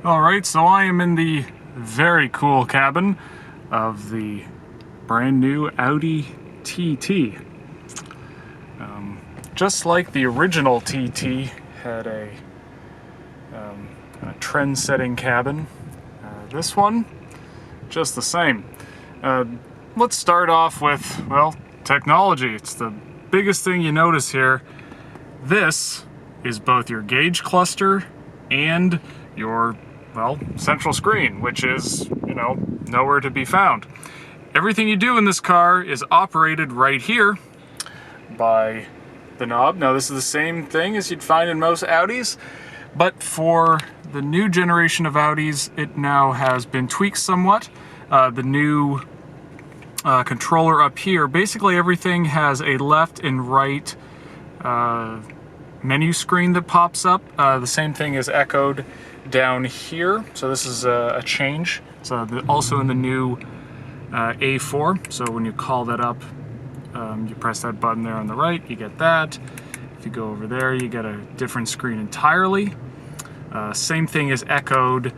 Alright, so I am in the very cool cabin of the brand new Audi TT. Just like the original TT had a trend-setting cabin, this one, just the same. Let's start off with, well, technology. It's the biggest thing you notice here. This is both your gauge cluster and your, well, central screen, which is, nowhere to be found. Everything you do in this car is operated right here by the knob. Now, this is the same thing as you'd find in most Audis, but for the new generation of Audis, it now has been tweaked somewhat. The new controller up here, basically everything has a left and right menu screen that pops up. The same thing is echoed down here, so this is a change. It's also in the new A4, so when you call that up, you press that button there on the right, you get that. If you go over there, you get a different screen entirely. Same thing is echoed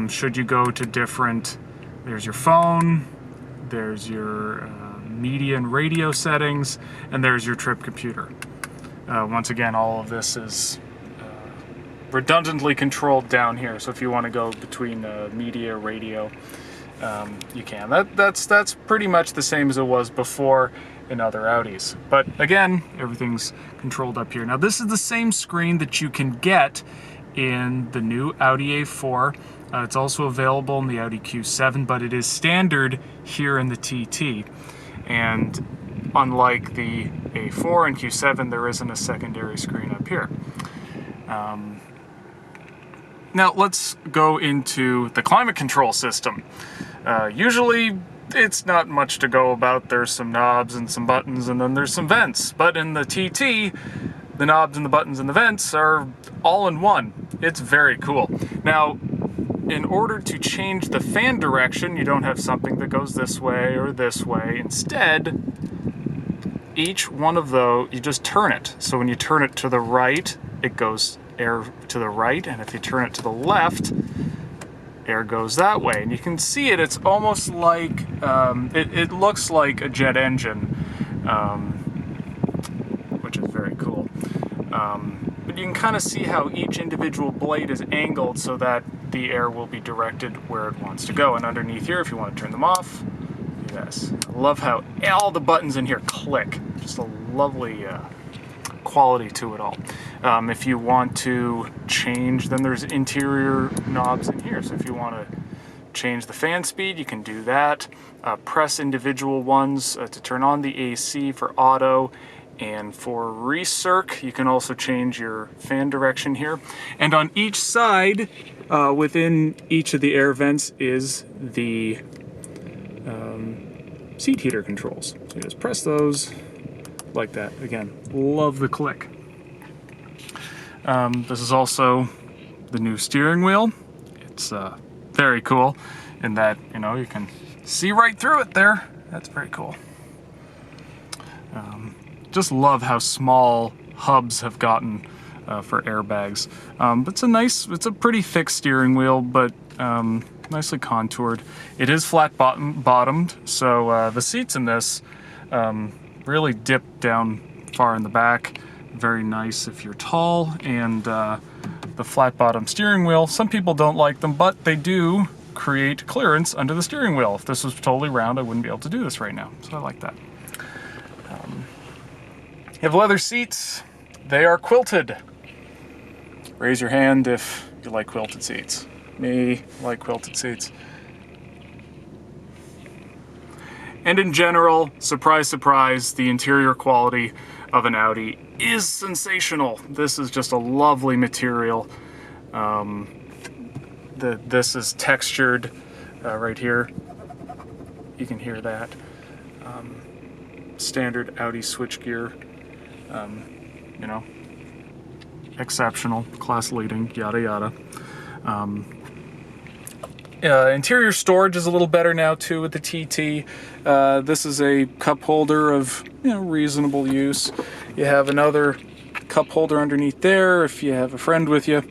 should you go to different, there's your phone, there's your media and radio settings, and there's your trip computer. Once again, all of this is redundantly controlled down here, so if you want to go between media, radio, you can. That's pretty much the same as it was before in other Audis. But again, everything's controlled up here. Now, this is the same screen that you can get in the new Audi A4. It's also available in the Audi Q7, but it is standard here in the TT. And unlike the A4 and Q7, there isn't a secondary screen up here. Now let's go into the climate control system. Usually it's not much to go about. There's some knobs and some buttons, and then there's some vents. But in the TT, the knobs and the buttons and the vents are all in one. It's very cool. Now, in order to change the fan direction, you don't have something that goes this way or this way. Instead, each one of those, you just turn it. So when you turn it to the right, it goes air to the right, and if you turn it to the left, air goes that way. And you can see it, it's almost like, it looks like a jet engine, which is very cool. But you can kind of see how each individual blade is angled so that the air will be directed where it wants to go. And underneath here, if you want to turn them off, do this. I love how all the buttons in here click. Just a lovely quality to it all. If you want to change, then there's interior knobs in here. So if you want to change the fan speed, you can do that. Press individual ones to turn on the AC for auto. And for recirc, you can also change your fan direction here. And on each side, within each of the air vents, is the seat heater controls. So you just press those like that. Again, love the click. This is also the new steering wheel. It's very cool in that, you can see right through it there. That's very cool. Just love how small hubs have gotten for airbags. But it's a pretty thick steering wheel, but nicely contoured. It is flat bottomed, so the seats in this really dip down far in the back. Very nice if you're tall. And the flat bottom steering wheel, some people don't like them, but they do create clearance under the steering wheel. If this was totally round, I wouldn't be able to do this right now, so I like that. You have leather seats. They are quilted. Raise your hand if you like quilted seats. Me, like quilted seats. And in general, surprise, surprise, the interior quality of an Audi is sensational. This is just a lovely material. This is textured right here. You can hear that. Standard Audi switchgear. Exceptional, class leading, yada yada. Interior storage is a little better now too with the TT. This is a cup holder of reasonable use. You have another cup holder underneath there if you have a friend with you.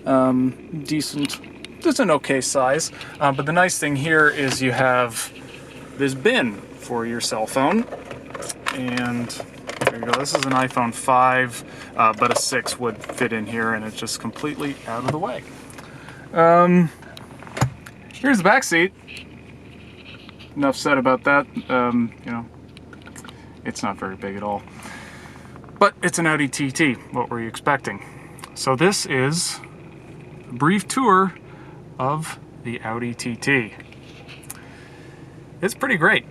Decent it's an okay size. But the nice thing here is you have this bin for your cell phone. And there you go. This is an iPhone 5, but a 6 would fit in here, and it's just completely out of the way. Here's the back seat. Enough said about that. You know, it's not very big at all. But it's an Audi TT. What were you expecting? So this is a brief tour of the Audi TT. It's pretty great.